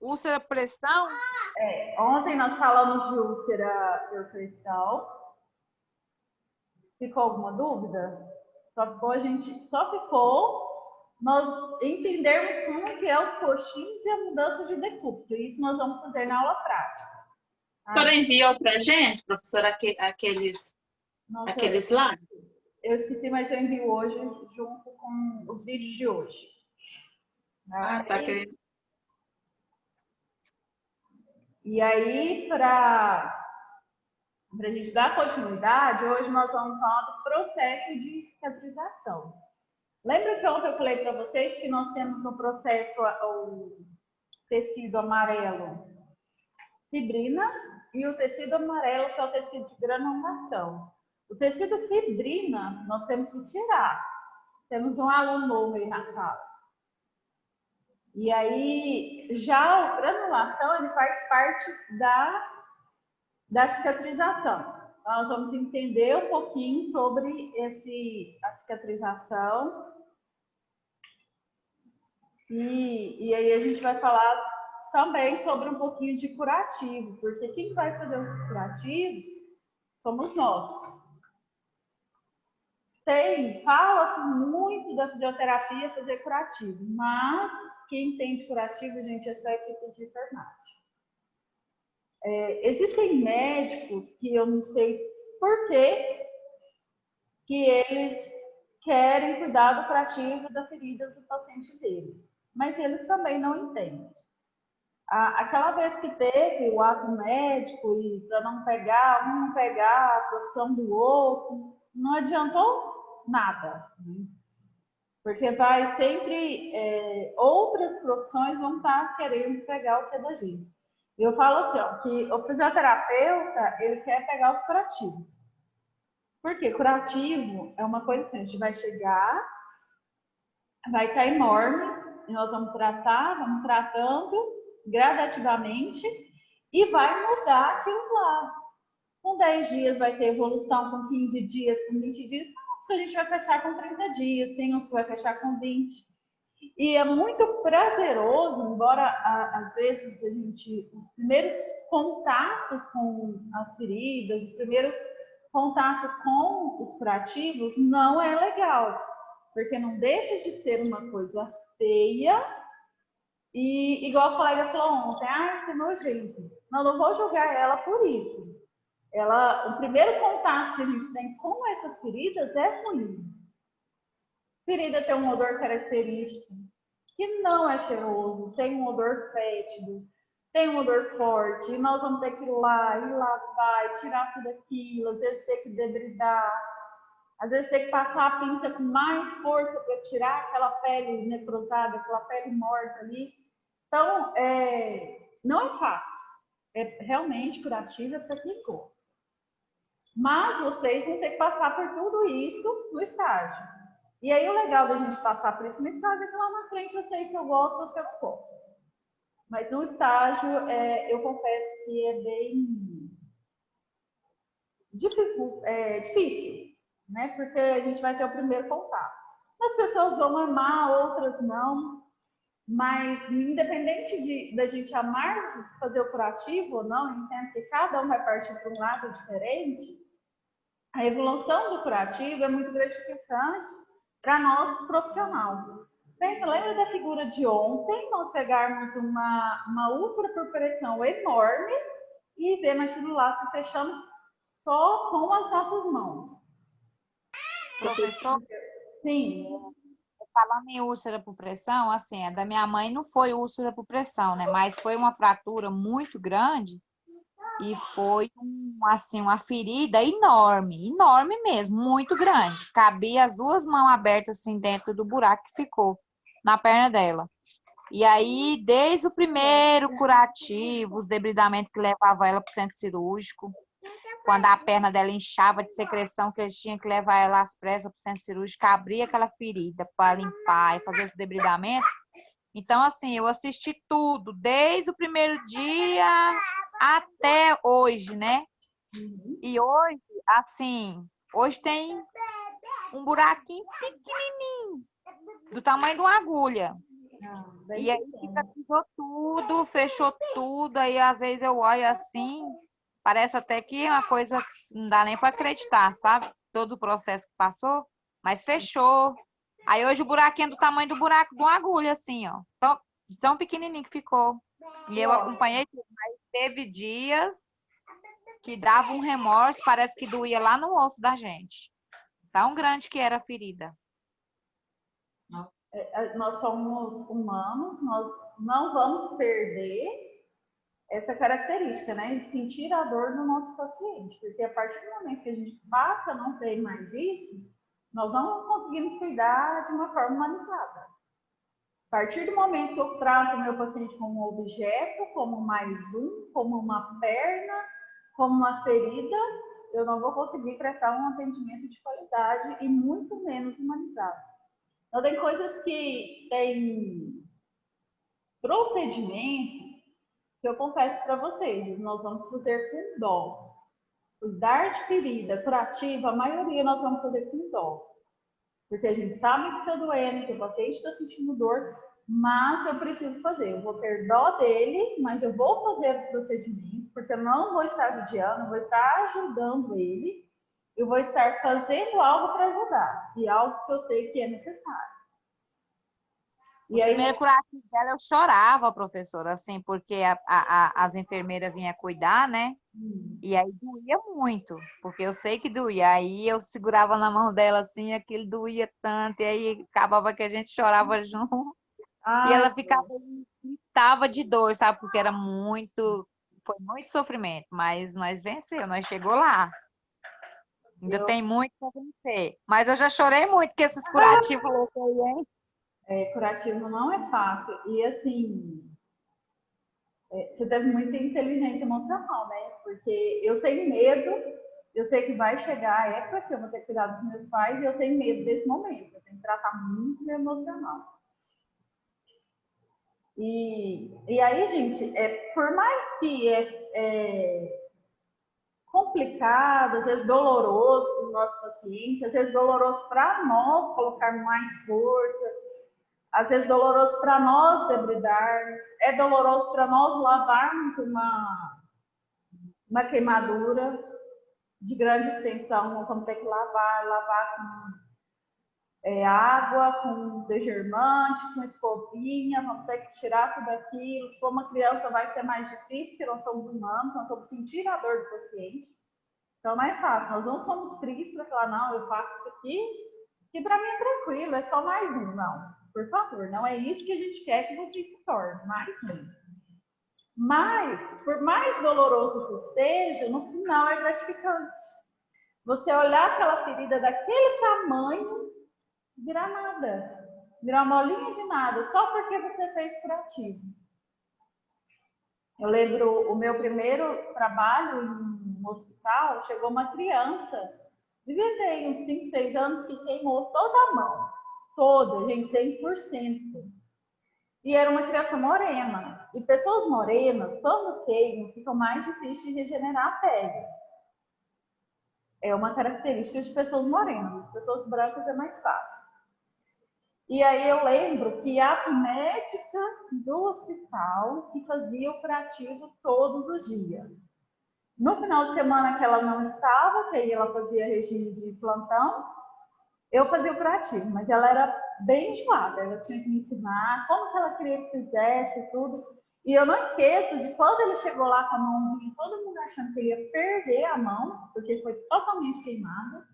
Úlcera por pressão? Ontem nós falamos de úlcera por pressão. Ficou alguma dúvida? Só ficou nós entendermos como que é os coxins e a mudança de decúbito. Isso nós vamos fazer na aula prática. A senhora enviou para a gente, professora, aqueles lá? Eu esqueci, mas eu envio hoje junto com os vídeos de hoje. Ah, tá. E aí, para a gente dar continuidade, hoje nós vamos falar do processo de cicatrização. Lembra que ontem eu falei para vocês que nós temos no processo o tecido amarelo fibrina e o tecido amarelo, que é o tecido de granulação. O tecido fibrina nós temos que tirar. Temos um aluno novo aí na sala. E aí, já a granulação, ele faz parte da cicatrização. Nós vamos entender um pouquinho sobre a cicatrização. E aí a gente vai falar também sobre um pouquinho de curativo, porque quem vai fazer o curativo somos nós. Fala-se muito da fisioterapia fazer curativo, mas quem entende curativo, gente, é só a equipe de enfermagem. Existem médicos que eu não sei por que eles querem cuidar do curativo da ferida do paciente deles, mas eles também não entendem. Aquela vez que teve o ato médico e para não pegar a profissão do outro, não adiantou nada, né? Porque vai sempre, outras profissões vão estar querendo pegar o pé da gente. Eu falo assim, ó, que o fisioterapeuta, ele quer pegar os curativos. Por quê? Curativo é uma coisa assim, a gente vai chegar, vai estar enorme, e nós vamos tratando gradativamente e vai mudar aquilo lá. Com 10 dias vai ter evolução, com 15 dias, com 20 dias. Tem uns que a gente vai fechar com 30 dias, tem uns que vai fechar com 20. E é muito prazeroso, embora às vezes os primeiros contatos com as feridas, o primeiro contato com os curativos não é legal, porque não deixa de ser uma coisa feia. E igual a colega falou ontem, que nojento. Não vou julgar ela por isso. O primeiro contato que a gente tem com essas feridas é ruim. Ferida tem um odor característico, que não é cheiroso, tem um odor fétido, tem um odor forte, e nós vamos ter que ir lá vai, tirar tudo aquilo, às vezes ter que debridar, às vezes ter que passar a pinça com mais força para tirar aquela pele necrosada, aquela pele morta ali. Então, não é fácil. Realmente curativo para quem gosta. Mas vocês vão ter que passar por tudo isso no estágio. E aí o legal da gente passar por isso no estágio é que lá na frente eu sei se eu gosto ou se eu não gosto. Mas no estágio, eu confesso que é bem difícil, né? Porque a gente vai ter o primeiro contato. As pessoas vão amar, outras não. Mas, independente da gente amar fazer o curativo ou não, entendo que cada um vai partir para um lado diferente, a evolução do curativo é muito gratificante para nós profissional. Lembra da figura de ontem, nós pegarmos uma úlcera por pressão enorme e vendo aquilo lá se fechando só com as nossas mãos. Professor? Sim. Falando em úlcera por pressão, assim, a da minha mãe não foi úlcera por pressão, né? Mas foi uma fratura muito grande e foi uma ferida enorme, enorme mesmo, muito grande. Cabia as duas mãos abertas assim dentro do buraco que ficou na perna dela. E aí, desde o primeiro curativo, os debridamentos que levavam ela para o centro cirúrgico, quando a perna dela inchava de secreção, que eles tinham que levar ela às pressas para o centro cirúrgico, abrir aquela ferida para limpar e fazer esse debridamento. Então, assim, eu assisti tudo, desde o primeiro dia até hoje, né? E hoje, assim, hoje tem um buraquinho pequenininho, do tamanho de uma agulha. bem E aí pequeno. cicatrizou tudo, fechou tudo, aí às vezes eu olho assim, parece até que é uma coisa que não dá nem para acreditar, sabe? Todo o processo que passou, mas fechou. Aí hoje o buraquinho é do tamanho do buraco de uma agulha, assim, ó. Tão pequenininho que ficou. E Que eu ótimo. acompanhei tudo, mas teve dias que dava um remorso, parece que doía lá no osso da gente. Tão grande que era a ferida. Nós somos humanos, nós não vamos perder essa característica, né, de sentir a dor do nosso paciente, porque a partir do momento que a gente passa a não ter mais isso, nós não conseguimos cuidar de uma forma humanizada. A partir do momento que eu trato o meu paciente como um objeto, como mais um, como uma perna, como uma ferida, eu não vou conseguir prestar um atendimento de qualidade e muito menos humanizado. Então, tem coisas que tem procedimento que eu confesso para vocês, nós vamos fazer com dó. Cuidar de ferida curativa, a maioria nós vamos fazer com dó. Porque a gente sabe que está doendo, que o paciente está sentindo dor, mas eu preciso fazer. Eu vou ter dó dele, mas eu vou fazer o procedimento, porque eu não vou estar vigiando, eu vou estar ajudando ele, eu vou estar fazendo algo para ajudar, e algo que eu sei que é necessário. E Os aí, primeiros curativos dela eu chorava, professora, assim, porque as enfermeiras vinham cuidar, né? E aí doía muito, porque eu sei que doía. Aí eu segurava na mão dela assim, aquilo doía tanto, e aí acabava que a gente chorava junto. E ai, ela ficava, gritava de dor, sabe? Porque era muito, foi muito sofrimento, mas nós venceu, nós chegou lá. Ainda eu, tem muito para vencer. Mas eu já chorei muito com esses curativos loucos aí, hein? curativo não é fácil. E assim, você teve muita inteligência emocional, né? Porque eu tenho medo, eu sei que vai chegar a época que eu vou ter que cuidar dos meus pais e eu tenho medo desse momento. Eu tenho que tratar muito meu emocional. E aí, gente, por mais que é complicado, às vezes doloroso para o nosso paciente, às vezes doloroso para nós colocar mais força, às vezes doloroso para nós debridarmos, é doloroso para nós lavarmos uma queimadura de grande extensão, nós vamos ter que lavar com água, com degermante, com escovinha, vamos ter que tirar tudo aquilo. Se for uma criança vai ser mais difícil, porque nós somos humanos, nós vamos sentir a dor do paciente. Então não é fácil, nós não somos tristes para falar, não, eu faço isso aqui, que para mim é tranquilo, é só mais um. Não, por favor, não é isso que a gente quer que você se torne, mais um. Mas, por mais doloroso que seja, no final é gratificante. Você olhar aquela ferida daquele tamanho, virar nada, virar uma bolinha de nada, só porque você fez curativo. Eu lembro o meu primeiro trabalho em um hospital, chegou uma criança, devia ter uns 5, 6 anos, que queimou toda a mão. Toda, gente, 100%. E era uma criança morena. E pessoas morenas, quando queimam, ficam mais difíceis de regenerar a pele. É uma característica de pessoas morenas. Pessoas brancas é mais fácil. E aí eu lembro que a médica do hospital que fazia o curativo todos os dias. No final de semana que ela não estava, que aí ela fazia regime de plantão, eu fazia o curativo, mas ela era bem enjoada, ela tinha que me ensinar como que ela queria que fizesse tudo. E eu não esqueço de quando ele chegou lá com a mãozinha, todo mundo achando que ele ia perder a mão, porque foi totalmente queimada.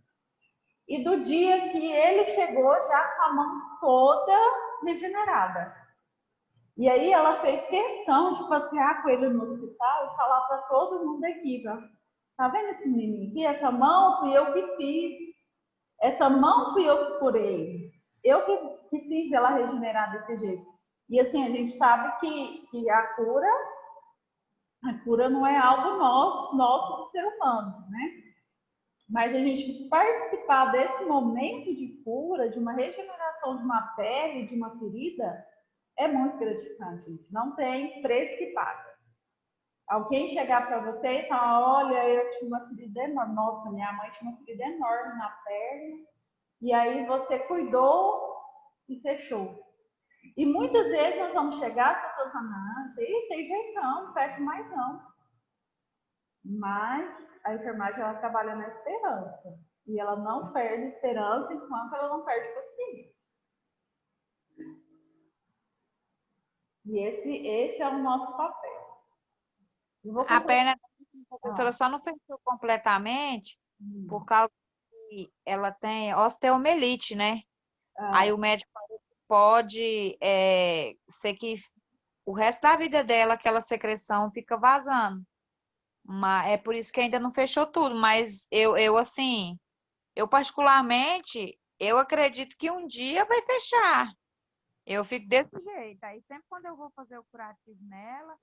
E do dia que ele chegou já com a mão toda regenerada. E aí ela fez questão de passear com ele no hospital e falar para todo mundo da equipe, tá vendo esse menino aqui? Essa mão fui eu que fiz. Essa mão fui eu que curei. Eu que fiz ela regenerar desse jeito. E assim, a gente sabe que a cura não é algo nosso do ser humano, né? Mas a gente participar desse momento de cura, de uma regeneração de uma pele, de uma ferida, é muito gratificante, gente. Não tem preço que paga. Alguém chegar para você e falar, olha, eu tinha uma ferida enorme. Nossa, minha mãe tinha uma ferida enorme na perna. E aí você cuidou e fechou. E muitas vezes nós vamos chegar, as pessoas falam, ah, isso aí tem jeitão, não fecha mais não. Mas a enfermagem, ela trabalha na esperança. E ela não perde esperança enquanto ela não perde o paciente. E esse é o nosso papel. A perna da professora só não fechou completamente por causa que ela tem osteomielite, né? Aí o médico falou que pode ser que o resto da vida dela, aquela secreção fica vazando. Mas é por isso que ainda não fechou tudo. Mas assim, eu particularmente, eu acredito que um dia vai fechar. Eu fico desse jeito. Aí sempre quando eu vou fazer o curativo nela,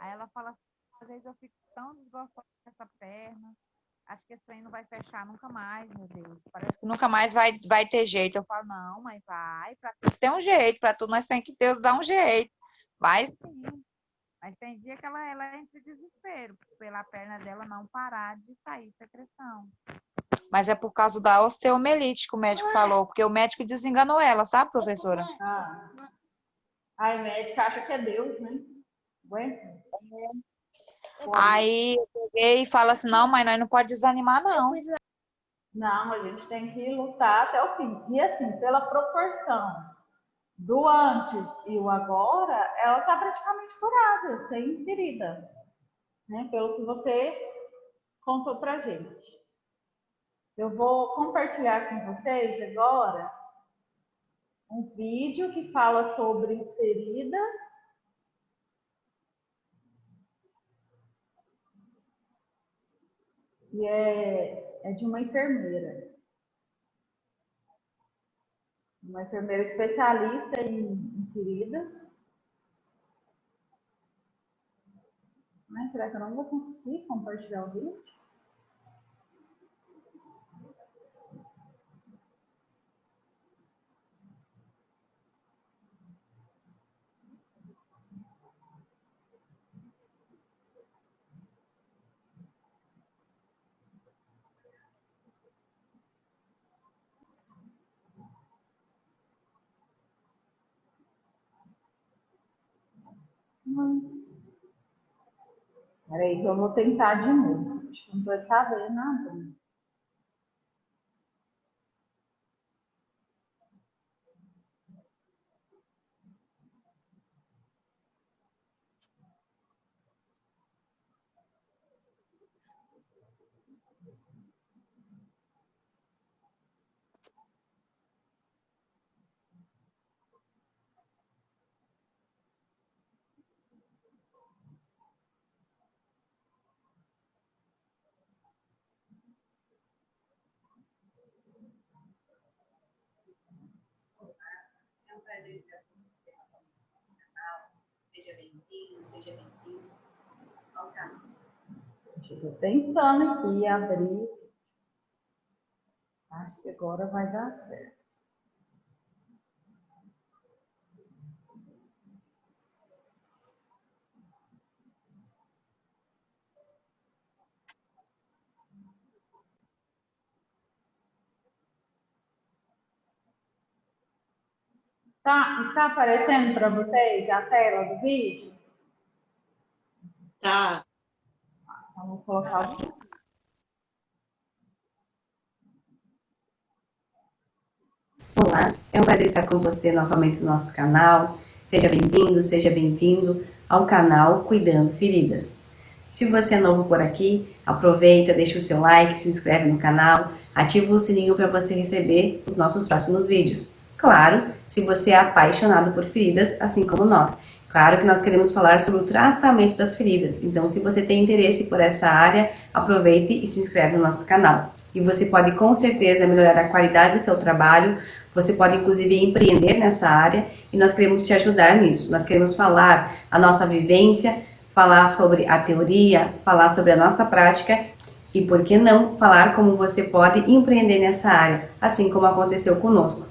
aí ela fala assim, às vezes eu fico tão desgostosa dessa perna. Acho que esse aí não vai fechar nunca mais, meu Deus. Parece que nunca mais vai ter jeito. Eu falo, não, mãe, vai. Pra tudo tem um jeito. Pra tudo nós temos que Deus dar um jeito. Vai sim. Mas tem dia que ela entra em desespero pela perna dela não parar de sair secreção. Mas é por causa da osteomielite que o médico falou, porque o médico desenganou ela, sabe, professora? Aí o médico acha que é Deus, né? Aguenta. Aí eu peguei e falo assim, não, mãe, nós não pode desanimar, não. Não, a gente tem que lutar até o fim. E assim, pela proporção do antes e o agora, ela está praticamente curada, sem ferida, né? Pelo que você contou pra gente. Eu vou compartilhar com vocês agora um vídeo que fala sobre ferida e é de uma enfermeira especialista em feridas. Mas será que eu não vou conseguir compartilhar o vídeo? Peraí, que eu vou tentar de novo. Acho que não estou sabendo nada. É um prazer estar com você novamente no nosso canal. Seja bem-vindo, seja bem-vindo ao canal. Estou tentando aqui abrir. Acho que agora vai dar certo. Tá, está aparecendo para vocês a tela do vídeo? Tá. Então, vou colocar o vídeo. Olá, é um prazer estar com você novamente no nosso canal. Seja bem-vindo ao canal Cuidando Feridas. Se você é novo por aqui, aproveita, deixa o seu like, se inscreve no canal, ativa o sininho para você receber os nossos próximos vídeos. Claro, se você é apaixonado por feridas, assim como nós. Claro que nós queremos falar sobre o tratamento das feridas, então se você tem interesse por essa área, aproveite e se inscreve no nosso canal. E você pode com certeza melhorar a qualidade do seu trabalho, você pode inclusive empreender nessa área e nós queremos te ajudar nisso. Nós queremos falar a nossa vivência, falar sobre a teoria, falar sobre a nossa prática e, por que não, falar como você pode empreender nessa área, assim como aconteceu conosco.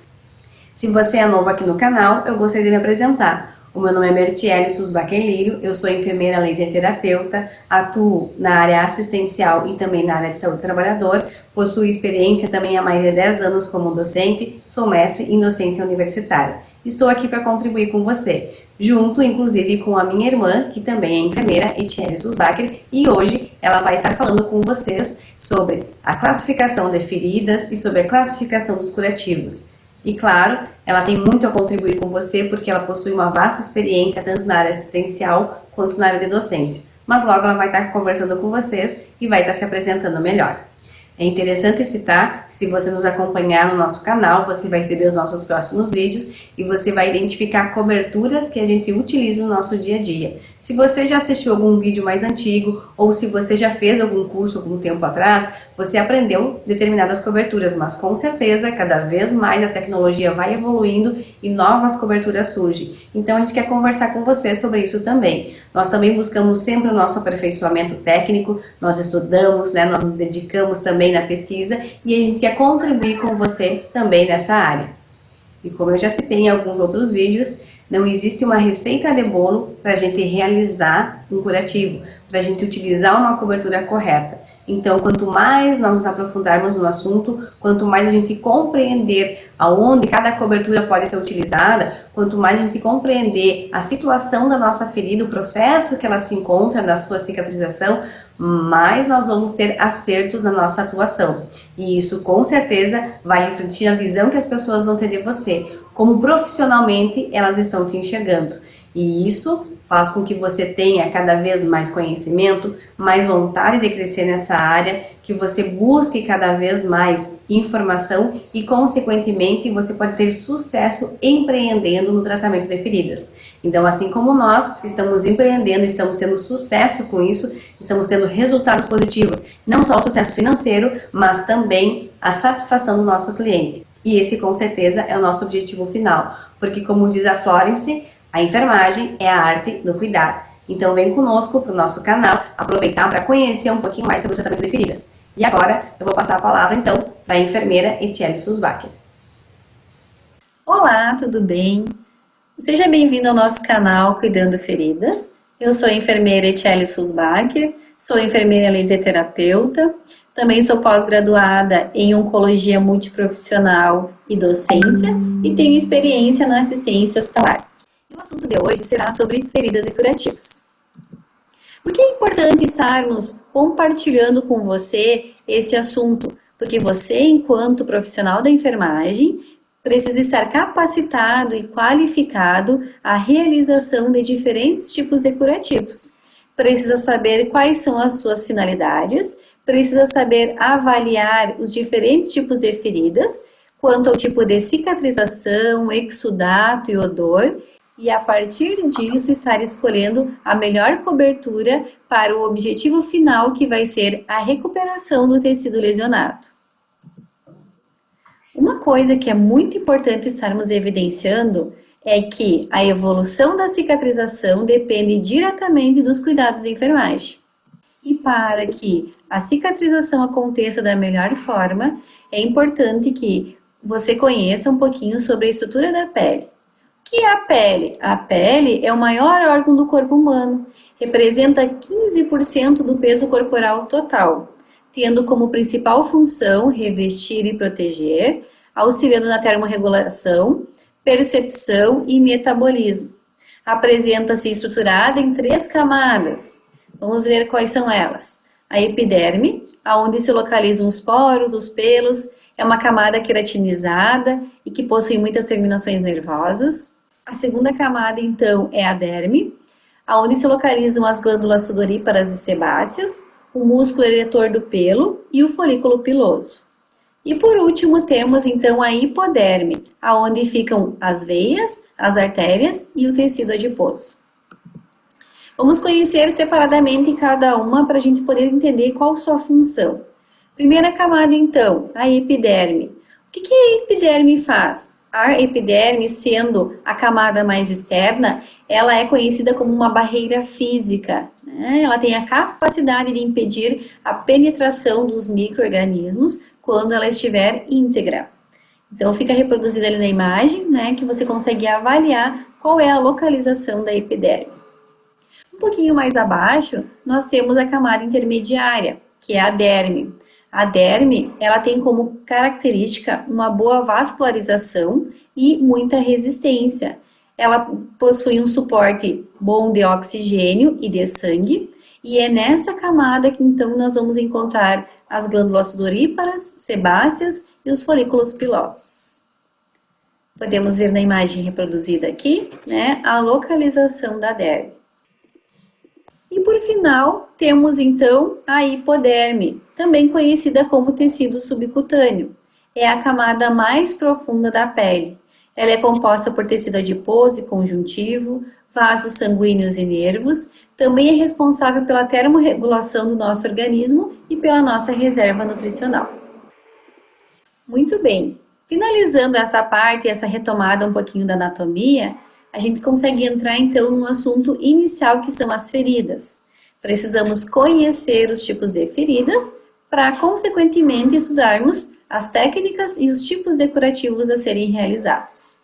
Se você é novo aqui no canal, eu gostaria de me apresentar. O meu nome é Mertiele Susbacher Lírio, eu sou enfermeira laser terapeuta, atuo na área assistencial e também na área de saúde do trabalhador, possuo experiência também há mais de 10 anos como docente, sou mestre em docência universitária. Estou aqui para contribuir com você, junto inclusive com a minha irmã, que também é enfermeira, Etienne Susbacher, e hoje ela vai estar falando com vocês sobre a classificação de feridas e sobre a classificação dos curativos. E claro, ela tem muito a contribuir com você porque ela possui uma vasta experiência tanto na área assistencial quanto na área de docência. Mas logo ela vai estar conversando com vocês e vai estar se apresentando melhor. É interessante citar que se você nos acompanhar no nosso canal, você vai receber os nossos próximos vídeos e você vai identificar coberturas que a gente utiliza no nosso dia a dia. Se você já assistiu algum vídeo mais antigo ou se você já fez algum curso algum tempo atrás, você aprendeu determinadas coberturas, mas com certeza cada vez mais a tecnologia vai evoluindo e novas coberturas surgem. Então a gente quer conversar com você sobre isso também. Nós também buscamos sempre o nosso aperfeiçoamento técnico, nós estudamos, nós nos dedicamos também na pesquisa e a gente quer contribuir com você também nessa área. E como eu já citei em alguns outros vídeos, não existe uma receita de bolo para a gente realizar um curativo, para a gente utilizar uma cobertura correta. Então, quanto mais nós nos aprofundarmos no assunto, quanto mais a gente compreender aonde cada cobertura pode ser utilizada, quanto mais a gente compreender a situação da nossa ferida, o processo que ela se encontra na sua cicatrização, mais nós vamos ter acertos na nossa atuação. E isso, com certeza, vai refletir na visão que as pessoas vão ter de você, como profissionalmente elas estão te enxergando. E isso faz com que você tenha cada vez mais conhecimento, mais vontade de crescer nessa área, que você busque cada vez mais informação e, consequentemente, você pode ter sucesso empreendendo no tratamento de feridas. Então, assim como nós estamos empreendendo, estamos tendo sucesso com isso, estamos tendo resultados positivos, não só o sucesso financeiro, mas também a satisfação do nosso cliente. E esse, com certeza, é o nosso objetivo final, porque, como diz a Florence, a enfermagem é a arte do cuidar. Então vem conosco para o nosso canal, aproveitar para conhecer um pouquinho mais sobre o tratamento de feridas. E agora eu vou passar a palavra então para a enfermeira Etienne Susbacher. Olá, tudo bem? Seja bem-vindo ao nosso canal Cuidando Feridas. Eu sou a enfermeira Etienne Susbacher, sou enfermeira laser terapeuta, também sou pós-graduada em Oncologia Multiprofissional e Docência e tenho experiência na assistência hospitalar. O assunto de hoje será sobre feridas e curativos. Por que é importante estarmos compartilhando com você esse assunto? Porque você, enquanto profissional da enfermagem, precisa estar capacitado e qualificado à realização de diferentes tipos de curativos. Precisa saber quais são as suas finalidades, precisa saber avaliar os diferentes tipos de feridas, quanto ao tipo de cicatrização, exudato e odor, e a partir disso estar escolhendo a melhor cobertura para o objetivo final, que vai ser a recuperação do tecido lesionado. Uma coisa que é muito importante estarmos evidenciando é que a evolução da cicatrização depende diretamente dos cuidados de enfermagem. E para que a cicatrização aconteça da melhor forma, é importante que você conheça um pouquinho sobre a estrutura da pele. O que é a pele? A pele é o maior órgão do corpo humano, representa 15% do peso corporal total, tendo como principal função revestir e proteger, auxiliando na termorregulação, percepção e metabolismo. Apresenta-se estruturada em 3 camadas. Vamos ver quais são elas. A epiderme, onde se localizam os poros, os pelos, é uma camada queratinizada e que possui muitas terminações nervosas. A segunda camada, então, é a derme, onde se localizam as glândulas sudoríparas e sebáceas, o músculo eretor do pelo e o folículo piloso. E por último, temos então a hipoderme, onde ficam as veias, as artérias e o tecido adiposo. Vamos conhecer separadamente cada uma para a gente poder entender qual sua função. Primeira camada, então, a epiderme. O que a epiderme faz? A epiderme, sendo a camada mais externa, ela é conhecida como uma barreira física, né? Ela tem a capacidade de impedir a penetração dos micro-organismos quando ela estiver íntegra. Então, fica reproduzida ali na imagem, né, que você consegue avaliar qual é a localização da epiderme. Um pouquinho mais abaixo, nós temos a camada intermediária, que é a derme. A derme, ela tem como característica uma boa vascularização e muita resistência. Ela possui um suporte bom de oxigênio e de sangue, e é nessa camada que então nós vamos encontrar as glândulas sudoríparas, sebáceas e os folículos pilosos. Podemos ver na imagem reproduzida aqui, né, a localização da derme. E por final, temos então a hipoderme, também conhecida como tecido subcutâneo. É a camada mais profunda da pele. Ela é composta por tecido adiposo e conjuntivo, vasos sanguíneos e nervos. Também é responsável pela termorregulação do nosso organismo e pela nossa reserva nutricional. Muito bem. Finalizando essa parte, essa retomada um pouquinho da anatomia, a gente consegue entrar então no assunto inicial, que são as feridas. Precisamos conhecer os tipos de feridas para, consequentemente, estudarmos as técnicas e os tipos de curativos a serem realizados.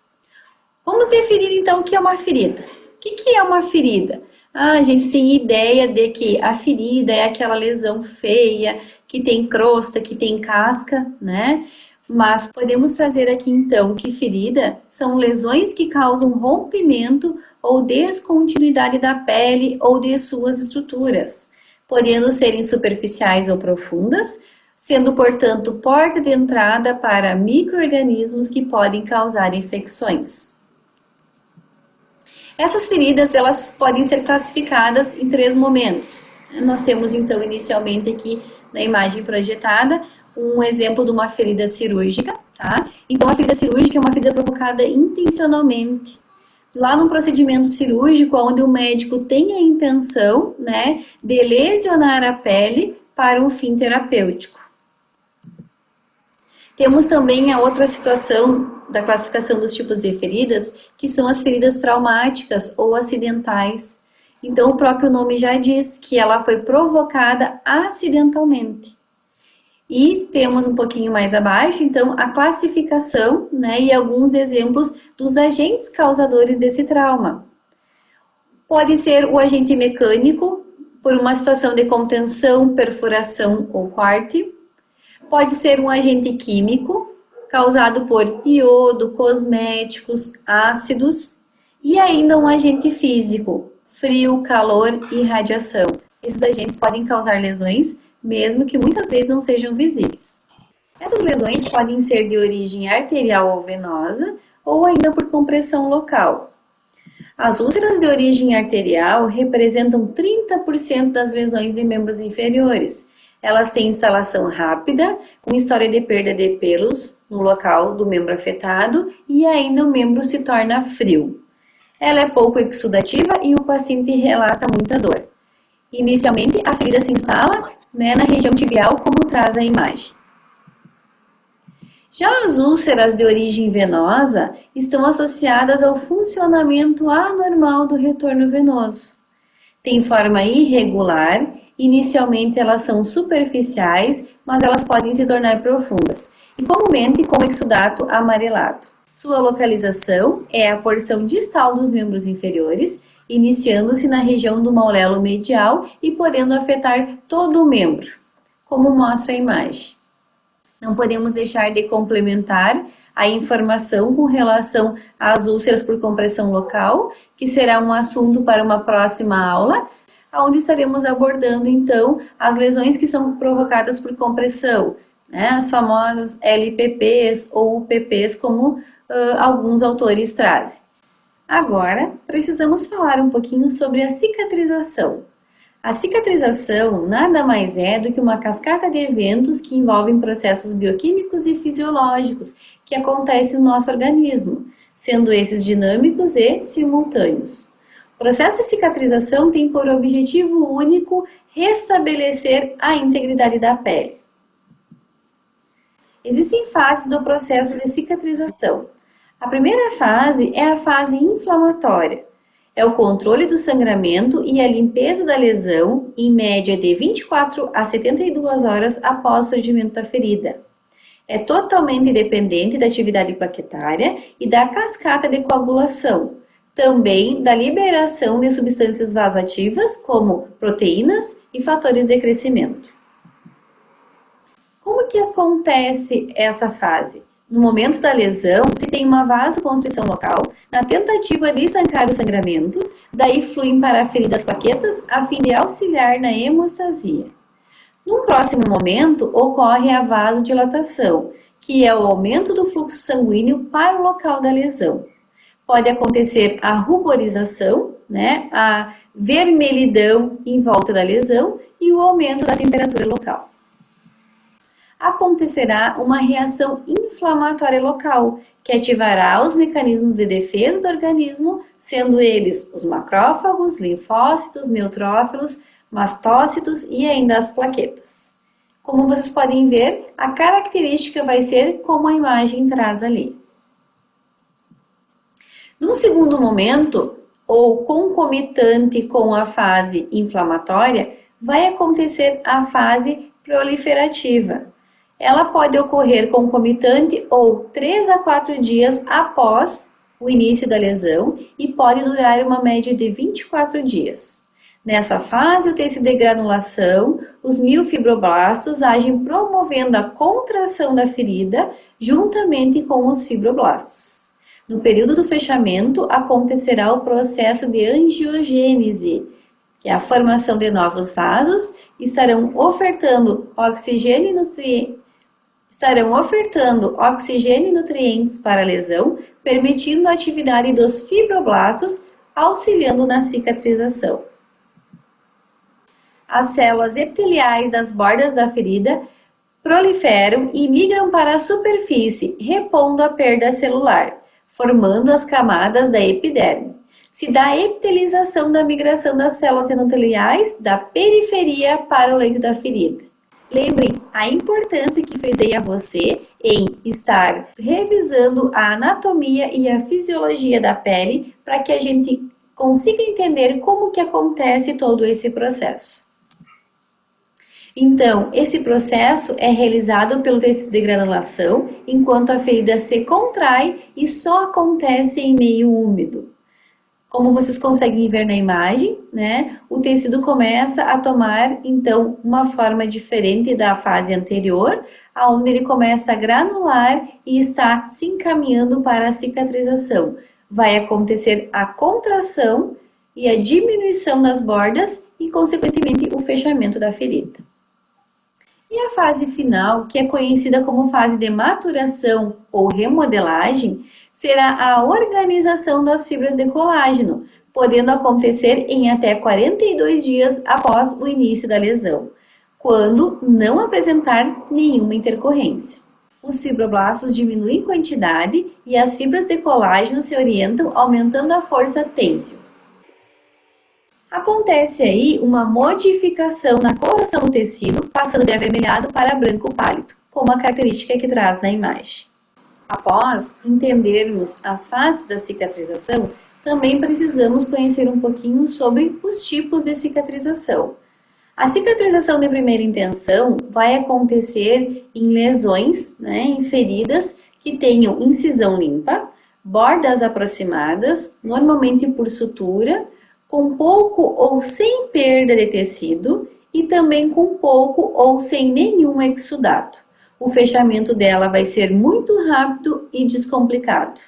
Vamos definir então o que é uma ferida. O que é uma ferida? A gente tem ideia de que a ferida é aquela lesão feia, que tem crosta, que tem casca, né? Mas podemos trazer aqui então que ferida são lesões que causam rompimento ou descontinuidade da pele ou de suas estruturas, podendo serem superficiais ou profundas, sendo, portanto, porta de entrada para micro-organismos que podem causar infecções. Essas feridas, elas podem ser classificadas em 3 momentos. Nós temos então inicialmente aqui na imagem projetada um exemplo de uma ferida cirúrgica, tá? Então, a ferida cirúrgica é uma ferida provocada intencionalmente. Lá num procedimento cirúrgico, onde o médico tem a intenção, né, de lesionar a pele para um fim terapêutico. Temos também a outra situação da classificação dos tipos de feridas, que são as feridas traumáticas ou acidentais. Então, o próprio nome já diz que ela foi provocada acidentalmente. E temos um pouquinho mais abaixo, então, a classificação, né, e alguns exemplos dos agentes causadores desse trauma. Pode ser o agente mecânico, por uma situação de contenção, perfuração ou corte. Pode ser um agente químico, causado por iodo, cosméticos, ácidos. E ainda um agente físico, frio, calor e radiação. Esses agentes podem causar lesões, mesmo que muitas vezes não sejam visíveis. Essas lesões podem ser de origem arterial ou venosa, ou ainda por compressão local. As úlceras de origem arterial representam 30% das lesões de membros inferiores. Elas têm instalação rápida, com história de perda de pelos no local do membro afetado, e ainda o membro se torna frio. Ela é pouco exudativa e o paciente relata muita dor. Inicialmente, a ferida se instala, né, na região tibial, como traz a imagem. Já as úlceras de origem venosa estão associadas ao funcionamento anormal do retorno venoso. Tem forma irregular, inicialmente elas são superficiais, mas elas podem se tornar profundas, e comumente com exudato amarelado. Sua localização é a porção distal dos membros inferiores, iniciando-se na região do maulelo medial e podendo afetar todo o membro, como mostra a imagem. Não podemos deixar de complementar a informação com relação às úlceras por compressão local, que será um assunto para uma próxima aula, onde estaremos abordando então as lesões que são provocadas por compressão, né? As famosas LPPs ou UPPs, como alguns autores trazem. Agora, precisamos falar um pouquinho sobre a cicatrização. A cicatrização nada mais é do que uma cascata de eventos que envolvem processos bioquímicos e fisiológicos que acontecem no nosso organismo, sendo esses dinâmicos e simultâneos. O processo de cicatrização tem por objetivo único restabelecer a integridade da pele. Existem fases do processo de cicatrização. A primeira fase é a fase inflamatória. É o controle do sangramento e a limpeza da lesão, em média de 24 a 72 horas após o surgimento da ferida. É totalmente dependente da atividade plaquetária e da cascata de coagulação, também da liberação de substâncias vasoativas, como proteínas e fatores de crescimento. Como que acontece essa fase? No momento da lesão, se tem uma vasoconstrição local, na tentativa de estancar o sangramento, daí fluem para a ferida as plaquetas a fim de auxiliar na hemostasia. Num próximo momento, ocorre a vasodilatação, que é o aumento do fluxo sanguíneo para o local da lesão. Pode acontecer a ruborização, a vermelhidão em volta da lesão e o aumento da temperatura local. Acontecerá uma reação inflamatória local, que ativará os mecanismos de defesa do organismo, sendo eles os macrófagos, linfócitos, neutrófilos, mastócitos e ainda as plaquetas. Como vocês podem ver, a característica vai ser como a imagem traz ali. Num segundo momento, ou concomitante com a fase inflamatória, vai acontecer a fase proliferativa. Ela pode ocorrer concomitante ou 3 a 4 dias após o início da lesão e pode durar uma média de 24 dias. Nessa fase, o tecido de granulação, os miofibroblastos agem promovendo a contração da ferida juntamente com os fibroblastos. No período do fechamento, acontecerá o processo de angiogênese, que é a formação de novos vasos, estarão ofertando oxigênio e nutrientes para a lesão, permitindo a atividade dos fibroblastos, auxiliando na cicatrização. As células epiteliais das bordas da ferida proliferam e migram para a superfície, repondo a perda celular, formando as camadas da epiderme. Se dá a epitelização da migração das células endoteliais da periferia para o leito da ferida. Lembrem a importância que frisei a você em estar revisando a anatomia e a fisiologia da pele para que a gente consiga entender como que acontece todo esse processo. Então, esse processo é realizado pelo tecido de granulação enquanto a ferida se contrai e só acontece em meio úmido. Como vocês conseguem ver na imagem, o tecido começa a tomar, então, uma forma diferente da fase anterior, onde ele começa a granular e está se encaminhando para a cicatrização. Vai acontecer a contração e a diminuição das bordas e, consequentemente, o fechamento da ferida. E a fase final, que é conhecida como fase de maturação ou remodelagem, será a organização das fibras de colágeno, podendo acontecer em até 42 dias após o início da lesão, quando não apresentar nenhuma intercorrência. Os fibroblastos diminuem em quantidade e as fibras de colágeno se orientam, aumentando a força têncil. Acontece aí uma modificação na coloração do tecido, passando de avermelhado para branco pálido, como a característica que traz na imagem. Após entendermos as fases da cicatrização, também precisamos conhecer um pouquinho sobre os tipos de cicatrização. A cicatrização de primeira intenção vai acontecer em lesões, em feridas que tenham incisão limpa, bordas aproximadas, normalmente por sutura, com pouco ou sem perda de tecido e também com pouco ou sem nenhum exudado. O fechamento dela vai ser muito rápido e descomplicado.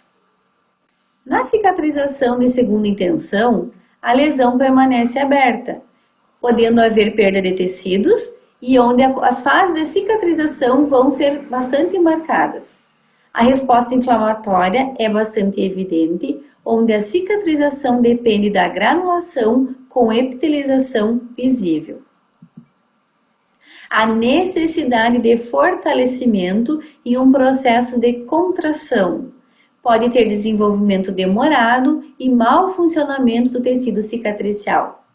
Na cicatrização de segunda intenção, a lesão permanece aberta, podendo haver perda de tecidos e onde as fases de cicatrização vão ser bastante marcadas. A resposta inflamatória é bastante evidente, onde a cicatrização depende da granulação com epitelização visível. A necessidade de fortalecimento e um processo de contração. Pode ter desenvolvimento demorado e mau funcionamento do tecido cicatricial.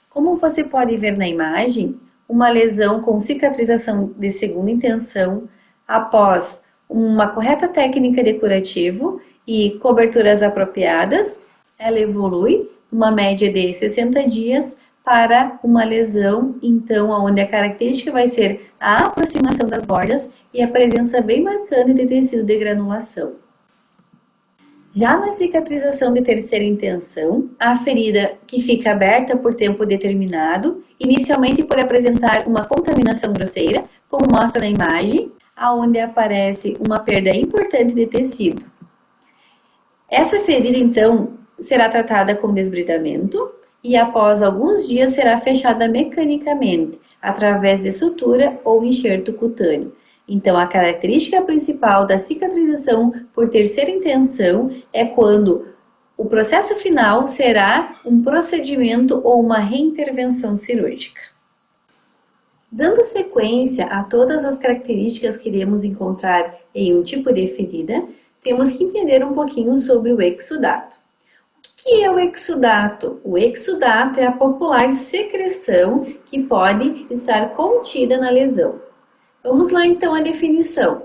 Como você pode ver na imagem, uma lesão com cicatrização de segunda intenção, após uma correta técnica de curativo e coberturas apropriadas, ela evolui uma média de 60 dias para uma lesão, então, onde a característica vai ser a aproximação das bordas e a presença bem marcante de tecido de granulação. Já na cicatrização de terceira intenção, a ferida que fica aberta por tempo determinado, inicialmente por apresentar uma contaminação grosseira, como mostra na imagem, onde aparece uma perda importante de tecido. Essa ferida, então, será tratada com desbridamento e após alguns dias será fechada mecanicamente, através de sutura ou enxerto cutâneo. Então, a característica principal da cicatrização por terceira intenção é quando o processo final será um procedimento ou uma reintervenção cirúrgica. Dando sequência a todas as características que iremos encontrar em um tipo de ferida, temos que entender um pouquinho sobre o exudato. O que é o exudato? O exudato é a popular secreção que pode estar contida na lesão. Vamos lá então à definição.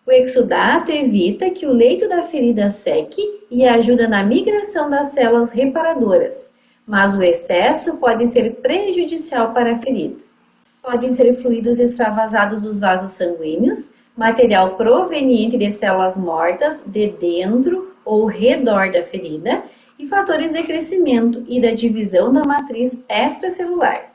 O exudato evita que o leito da ferida seque e ajuda na migração das células reparadoras, mas o excesso pode ser prejudicial para a ferida. Podem ser fluidos extravasados dos vasos sanguíneos, material proveniente de células mortas de dentro ou redor da ferida e fatores de crescimento e da divisão da matriz extracelular.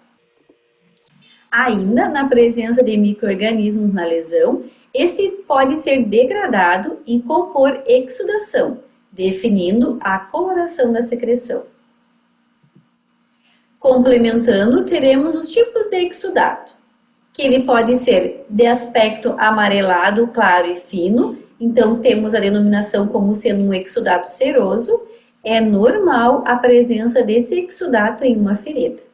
Ainda na presença de micro-organismos na lesão, este pode ser degradado e compor exudação, definindo a coloração da secreção. Complementando, teremos os tipos de exudato, que ele pode ser de aspecto amarelado, claro e fino, então temos a denominação como sendo um exudato seroso. É normal a presença desse exudato em uma ferida.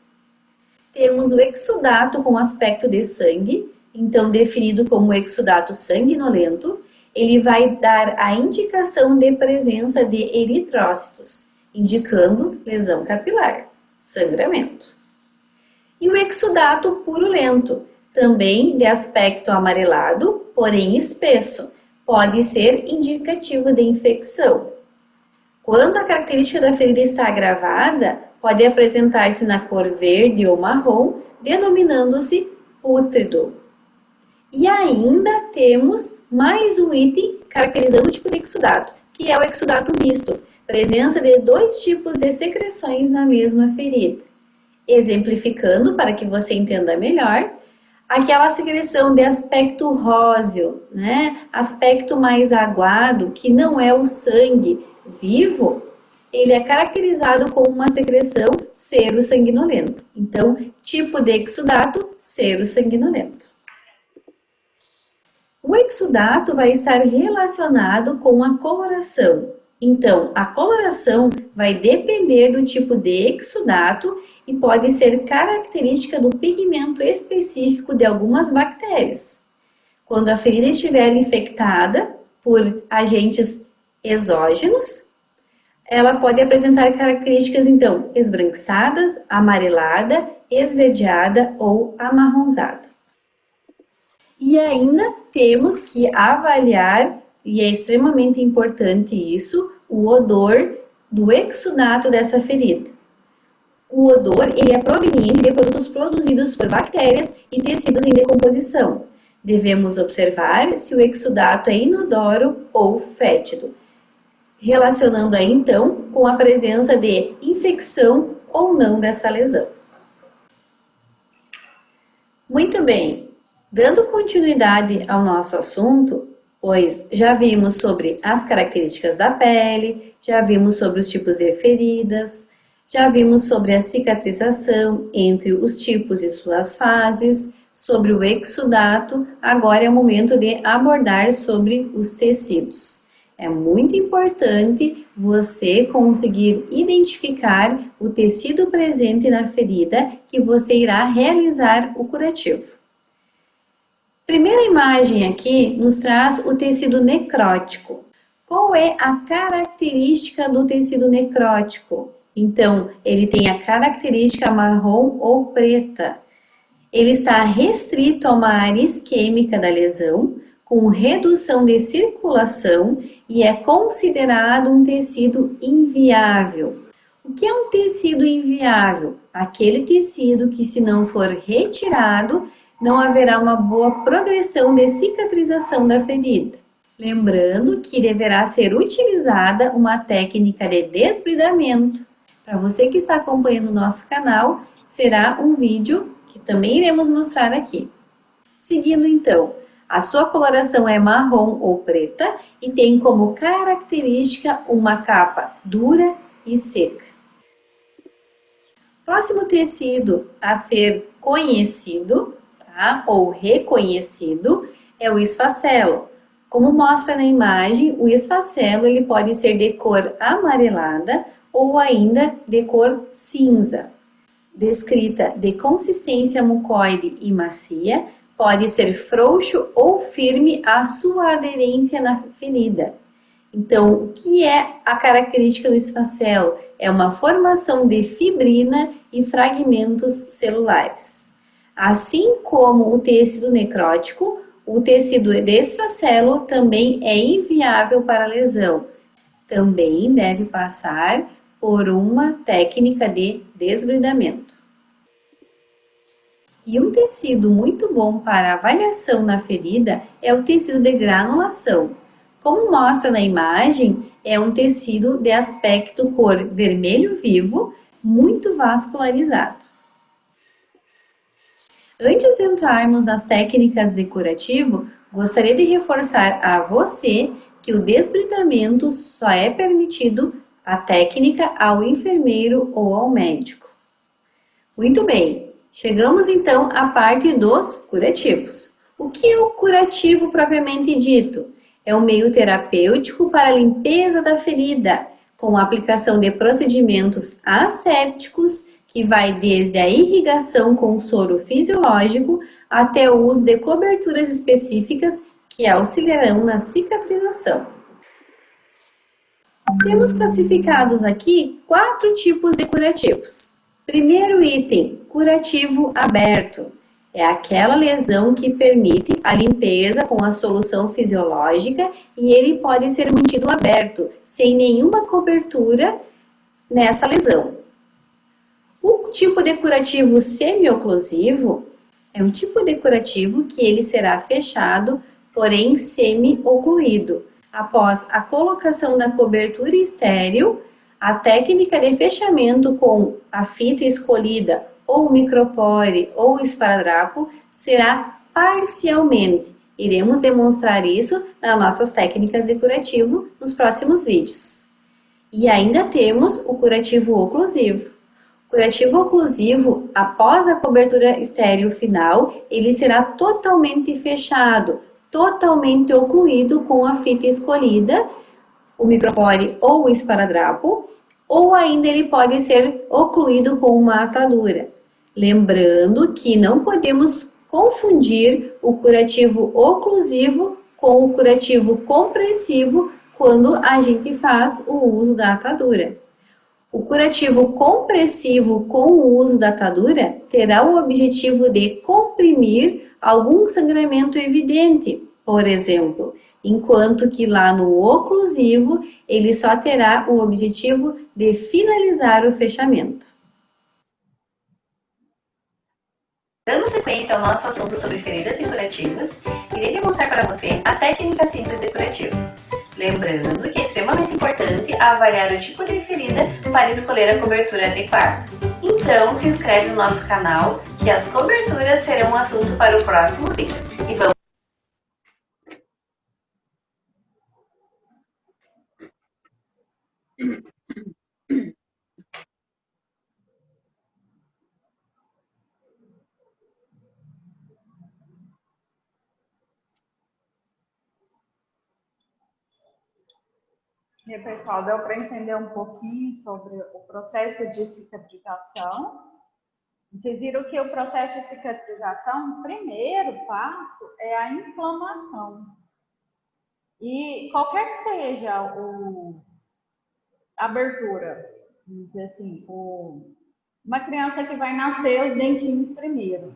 Temos o exudato com aspecto de sangue, então definido como exudato sanguinolento. Ele vai dar a indicação de presença de eritrócitos, indicando lesão capilar, sangramento. E o exudato purulento, também de aspecto amarelado, porém espesso, pode ser indicativo de infecção. Quando a característica da ferida está agravada, pode apresentar-se na cor verde ou marrom, denominando-se pútrido. E ainda temos mais um item caracterizando o tipo de exudato, que é o exudato misto, presença de dois tipos de secreções na mesma ferida. Exemplificando, para que você entenda melhor, aquela secreção de aspecto róseo, aspecto mais aguado, que não é o sangue vivo, ele é caracterizado como uma secreção sero-sanguinolenta. Então, tipo de exudato, sero-sanguinolento. O exudato vai estar relacionado com a coloração. Então, a coloração vai depender do tipo de exudato e pode ser característica do pigmento específico de algumas bactérias. Quando a ferida estiver infectada por agentes exógenos, ela pode apresentar características, então, esbranquiçadas, amarelada, esverdeada ou amarronzada. E ainda temos que avaliar, e é extremamente importante isso, o odor do exudato dessa ferida. O odor ele é proveniente de produtos produzidos por bactérias e tecidos em decomposição. Devemos observar se o exudato é inodoro ou fétido, relacionando aí então com a presença de infecção ou não dessa lesão. Muito bem, dando continuidade ao nosso assunto, pois já vimos sobre as características da pele, já vimos sobre os tipos de feridas, já vimos sobre a cicatrização entre os tipos e suas fases, sobre o exudato, agora é o momento de abordar sobre os tecidos. É muito importante você conseguir identificar o tecido presente na ferida que você irá realizar o curativo. Primeira imagem aqui nos traz o tecido necrótico. Qual é a característica do tecido necrótico? Então, ele tem a característica marrom ou preta. Ele está restrito a uma área isquêmica da lesão, com redução de circulação e é considerado um tecido inviável. O que é um tecido inviável? Aquele tecido que, se não for retirado, não haverá uma boa progressão de cicatrização da ferida. Lembrando que deverá ser utilizada uma técnica de desbridamento. Para você que está acompanhando o nosso canal, será um vídeo que também iremos mostrar aqui. Seguindo então, a sua coloração é marrom ou preta e tem como característica uma capa dura e seca. Próximo tecido a ser conhecido, tá? Ou reconhecido é o esfacelo. Como mostra na imagem, o esfacelo ele pode ser de cor amarelada ou ainda de cor cinza. Descrita de consistência mucoide e macia, pode ser frouxo ou firme a sua aderência na ferida. Então, o que é a característica do esfacelo? É uma formação de fibrina e fragmentos celulares. Assim como o tecido necrótico, o tecido de esfacelo também é inviável para a lesão. Também deve passar por uma técnica de desbridamento. E um tecido muito bom para avaliação na ferida é o tecido de granulação. Como mostra na imagem, é um tecido de aspecto cor vermelho vivo, muito vascularizado. Antes de entrarmos nas técnicas de curativo, gostaria de reforçar a você que o desbridamento só é permitido a técnica ao enfermeiro ou ao médico. Muito bem, chegamos então à parte dos curativos. O que é o curativo propriamente dito? É um meio terapêutico para a limpeza da ferida, com a aplicação de procedimentos assépticos que vai desde a irrigação com soro fisiológico até o uso de coberturas específicas que auxiliarão na cicatrização. Temos classificados aqui 4 tipos de curativos. Primeiro item, curativo aberto. É aquela lesão que permite a limpeza com a solução fisiológica e ele pode ser mantido aberto, sem nenhuma cobertura nessa lesão. O tipo de curativo semi-oclusivo é um tipo de curativo que ele será fechado, porém semi-ocluído. Após a colocação da cobertura estéril, a técnica de fechamento com a fita escolhida ou micropore ou esparadrapo será parcialmente. Iremos demonstrar isso nas nossas técnicas de curativo nos próximos vídeos. E ainda temos o curativo oclusivo. O curativo oclusivo, após a cobertura estéril final, ele será totalmente fechado, totalmente ocluído com a fita escolhida, o micropore ou o esparadrapo, ou ainda ele pode ser ocluído com uma atadura. Lembrando que não podemos confundir o curativo oclusivo com o curativo compressivo quando a gente faz o uso da atadura. O curativo compressivo com o uso da atadura terá o objetivo de comprimir algum sangramento evidente, por exemplo, enquanto que lá no oclusivo ele só terá o objetivo de finalizar o fechamento. Dando sequência ao nosso assunto sobre feridas e curativos, irei demonstrar para você a técnica simples de curativo. Lembrando que é extremamente importante avaliar o tipo de ferida para escolher a cobertura adequada. Então, se inscreve no nosso canal, que as coberturas serão um assunto para o próximo vídeo. E vamos E aí, pessoal, deu para entender um pouquinho sobre o processo de cicatrização. Vocês viram que o processo de cicatrização, o primeiro passo é a inflamação. E qualquer que seja a abertura, vamos dizer assim, uma criança que vai nascer os dentinhos primeiro,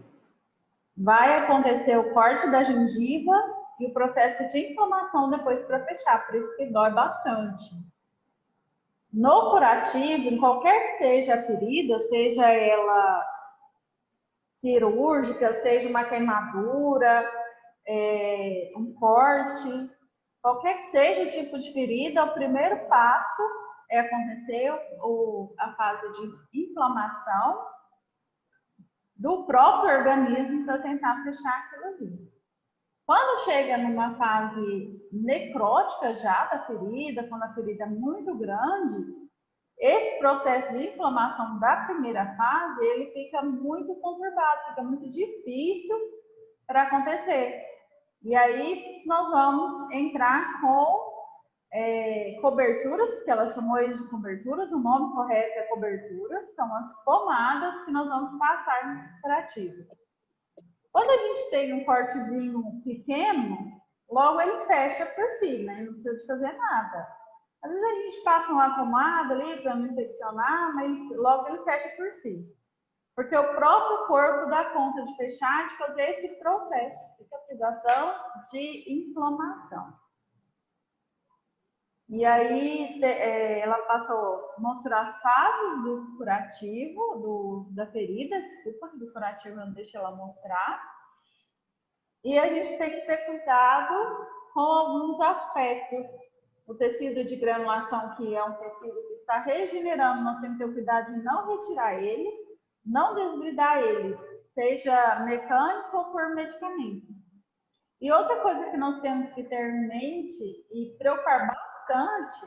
vai acontecer o corte da gengiva e o processo de inflamação depois para fechar, por isso que dói bastante. No curativo, em qualquer que seja a ferida, seja ela cirúrgica, seja uma queimadura, um corte, Qualquer que seja o tipo de ferida, o primeiro passo é acontecer a fase de inflamação do próprio organismo para tentar fechar aquilo ali. Quando chega numa fase necrótica já da ferida, quando a ferida é muito grande, esse processo de inflamação da primeira fase, ele fica muito conturbado, fica muito difícil para acontecer. E aí nós vamos entrar com coberturas, que ela chamou eles de coberturas, o nome correto é coberturas, são as pomadas que nós vamos passar no curativo. Quando a gente tem um cortezinho pequeno, logo ele fecha por si, né? Não precisa de fazer nada. Às vezes a gente passa uma pomada ali para não infeccionar, mas logo ele fecha por si. Porque o próprio corpo dá conta de fechar, de fazer esse processo de cicatrização, de inflamação. E aí ela passou a mostrar as fases do curativo, da ferida, desculpa, do curativo não deixa ela mostrar. E a gente tem que ter cuidado com alguns aspectos. O tecido de granulação, que é um tecido que está regenerando, nós temos que ter cuidado de não retirar ele, não desbridar ele, seja mecânico ou por medicamento. E outra coisa que nós temos que ter em mente e preocupar bastante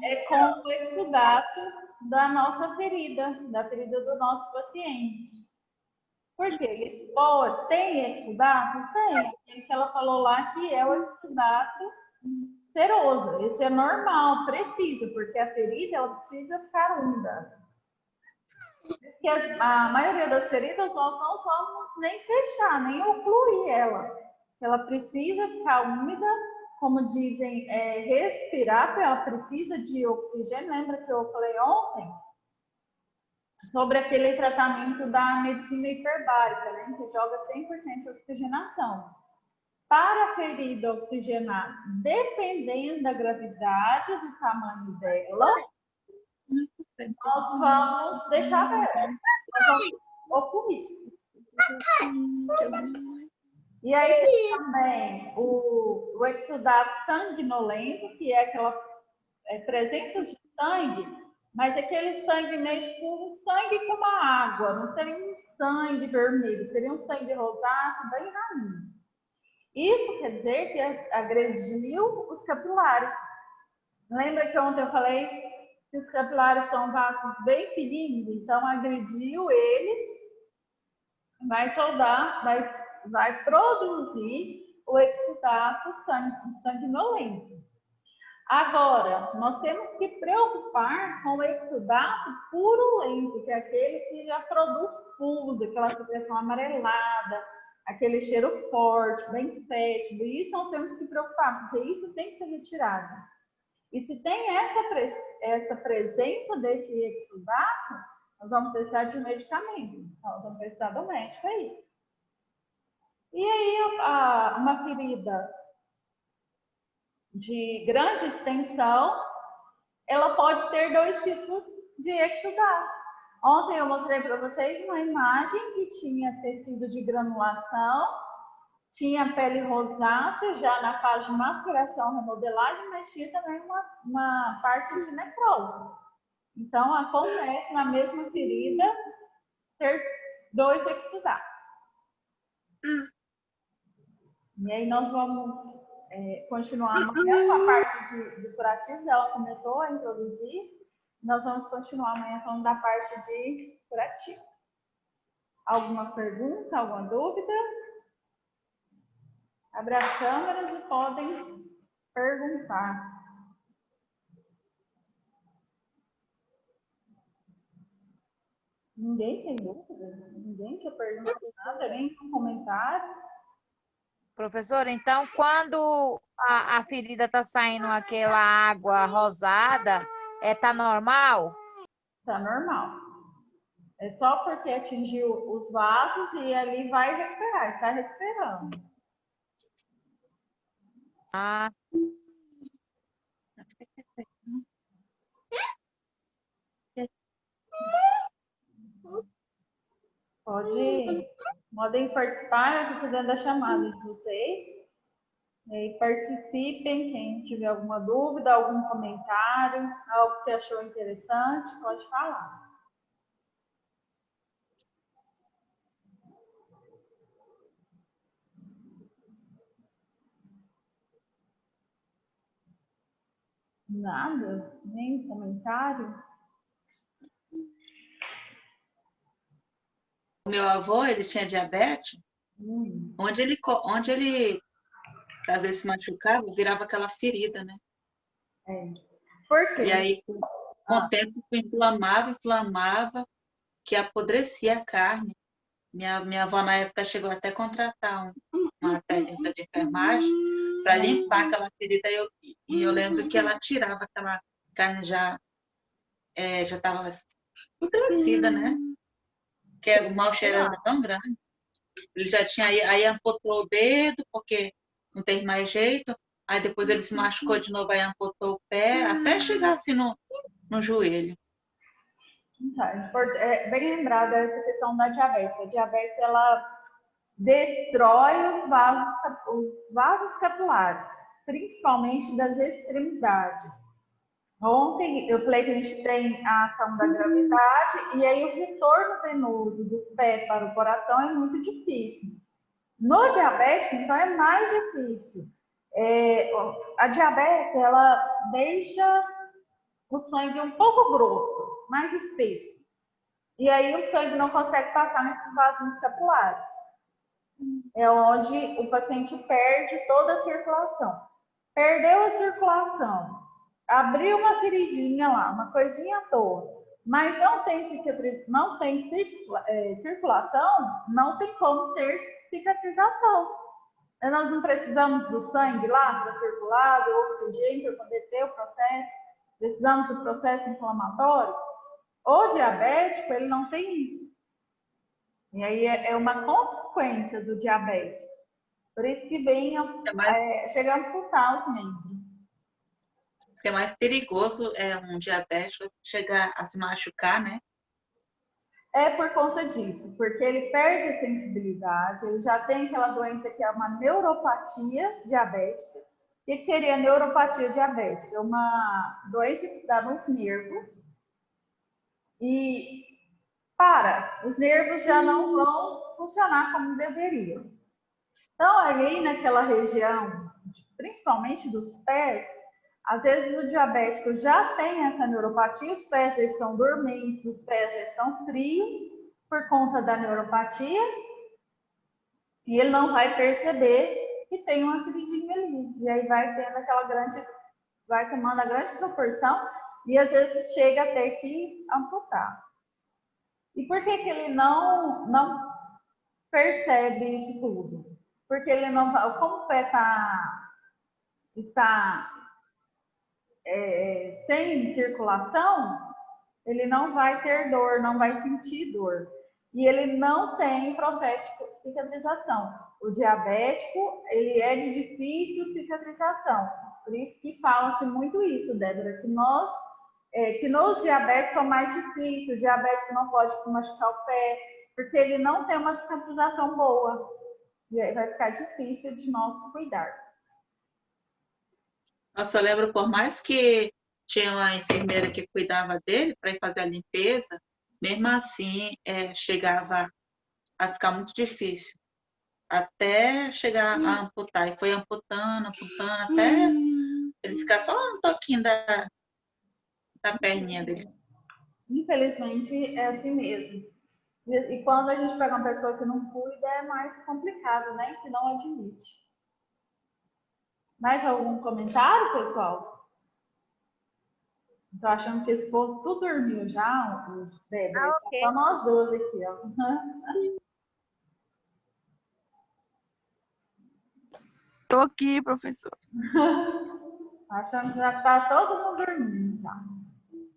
é com o exudato da nossa ferida, da ferida do nosso paciente. Porque ele tem exudato? Tem. Aquele que ela falou lá que é o exudato seroso. Esse é normal, precisa, porque a ferida ela precisa ficar úmida. Porque a maioria das feridas nós não vamos nem fechar, nem ocluir ela. Ela precisa ficar úmida, como dizem, respirar, porque ela precisa de oxigênio. Lembra que eu falei ontem? Sobre aquele tratamento da medicina hiperbárica, né, que joga 100% de oxigenação. Para a ferida oxigenar, dependendo da gravidade, do tamanho dela, nós vamos deixar aberta, nós vamos ocluir. E aí tem também o exudato sanguinolento, que é aquela presença de sangue, mas aquele sangue meio tipo um sangue com uma água, não seria um sangue vermelho, seria um sangue rosado, bem raminho. Isso quer dizer que agrediu os capilares. Lembra que ontem eu falei que os capilares são vasos bem fininhos, então agrediu eles, vai soldar, vai produzir o exudato sanguinolento. Agora, nós temos que preocupar com o exudato purulento, que é aquele que já produz pus, aquela secreção amarelada, aquele cheiro forte, bem fétido. Isso nós temos que preocupar, porque isso tem que ser retirado. E se tem essa presença desse exudato, nós vamos precisar de medicamento. Nós vamos precisar do médico aí. E aí, uma ferida de grande extensão, ela pode ter dois tipos de exudato. Ontem eu mostrei para vocês uma imagem que tinha tecido de granulação, tinha pele rosácea já na fase de maturação, remodelagem, mas tinha também uma parte de necrose. Então, acontece na mesma ferida ter dois exudatos. E aí nós vamos continuar amanhã com a parte de curativos, ela começou a introduzir, nós vamos continuar amanhã falando da parte de curativo. Alguma pergunta, alguma dúvida? Abre as câmeras e podem perguntar. Ninguém tem dúvida? Ninguém quer perguntar nada, nem um comentário? Professora, então, quando a ferida está saindo aquela água rosada, tá normal? Tá normal. É só porque atingiu os vasos e ali vai recuperar, está recuperando. Ah. Podem participar, eu estou fazendo a chamada de vocês. E aí, participem, quem tiver alguma dúvida, algum comentário, algo que achou interessante, pode falar. Nada? Nem comentário? O meu avô, ele tinha diabetes, onde ele às vezes se machucava, virava aquela ferida, né? Por quê? E aí, com o tempo, inflamava, que apodrecia a carne. Minha avó, na época, chegou até a contratar uma técnica de enfermagem para limpar aquela ferida. E eu lembro que ela tirava aquela carne já estava apodrecida, né? Que o mau cheiro era tão grande. Ele já tinha aí amputou o dedo, porque não tem mais jeito. Aí depois ele se machucou de novo, aí amputou o pé, até chegar assim no joelho. É bem lembrada essa questão da diabetes. A diabetes, ela destrói os vasos capilares, principalmente das extremidades. Ontem eu falei que a gente tem a ação da gravidade e aí o retorno venoso do pé para o coração é muito difícil. No diabético, então, é mais difícil. A diabetes, ela deixa o sangue um pouco grosso, mais espesso. E aí o sangue não consegue passar nesses vasos capilares. É onde o paciente perde toda a circulação. Perdeu a circulação, abriu uma feridinha lá, uma coisinha à toa, mas não tem circulação, não tem como ter cicatrização. Nós não precisamos do sangue lá para circular, do oxigênio para poder ter o processo, precisamos do processo inflamatório. O diabético, ele não tem isso. E aí é uma consequência do diabetes. Por isso que vem chegando a amputar os membros. O que é mais perigoso é um diabético chegar a se machucar, né? É por conta disso, porque ele perde a sensibilidade, ele já tem aquela doença que é uma neuropatia diabética. O que seria neuropatia diabética? É uma doença que dá nos nervos e os nervos já não vão funcionar como deveriam. Então, ali naquela região, principalmente dos pés, às vezes o diabético já tem essa neuropatia, os pés já estão dormentes, os pés já estão frios por conta da neuropatia e ele não vai perceber que tem uma feridinha ali. E aí vai tomando a grande proporção e às vezes chega a ter que amputar. E por que ele não percebe isso tudo? Porque ele não, como o pé está sem circulação, ele não vai ter dor, não vai sentir dor. E ele não tem processo de cicatrização. O diabético, ele é de difícil cicatrização. Por isso que fala-se muito isso, Débora, que nos diabéticos são mais difíceis. O diabético não pode machucar o pé, porque ele não tem uma cicatrização boa. E aí vai ficar difícil de nós cuidar. Nossa, eu lembro, por mais que tinha uma enfermeira que cuidava dele para ir fazer a limpeza, mesmo assim chegava a ficar muito difícil, até chegar a amputar. E foi amputando, até ele ficar só um toquinho da perninha dele. Infelizmente, é assim mesmo. E quando a gente pega uma pessoa que não cuida, é mais complicado, né? Que não admite. Mais algum comentário, pessoal? Tô achando que esse povo tudo dormiu já, Débora. Ok. Só nós duas aqui, ó. Tô aqui, professor. Achando que já tá todo mundo dormindo já.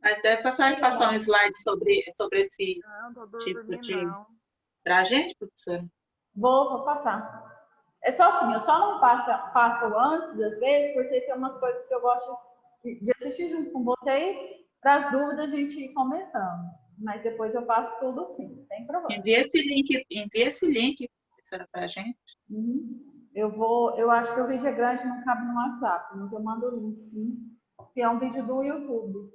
Até passar um slide sobre esse Não, tô tipo dormindo, de... não. Pra gente, professora? Vou passar. É só assim, eu só não passo antes, às vezes, porque tem umas coisas que eu gosto de assistir junto com vocês, para as dúvidas a gente ir comentando. Mas depois eu passo tudo sim, sem problema. Envia esse link, professora, pra gente. Uhum. Eu acho que o vídeo é grande, não cabe no WhatsApp, mas eu mando o link, sim. Que é um vídeo do YouTube.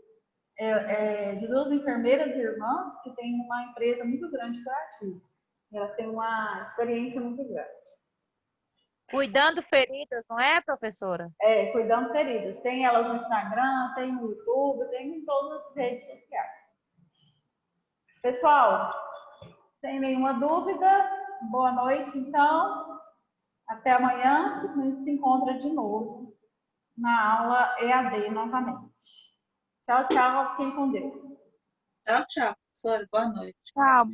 De duas enfermeiras irmãs que têm uma empresa muito grande curativa. Elas têm uma experiência muito grande. Cuidando feridas, não é, professora? Cuidando feridas. Tem elas no Instagram, tem no YouTube, tem em todas as redes sociais. Pessoal, sem nenhuma dúvida, boa noite, então. Até amanhã, a gente se encontra de novo na aula EAD novamente. Tchau, tchau. Fiquem com Deus. Tchau, tchau, professora. Boa noite. Tchau,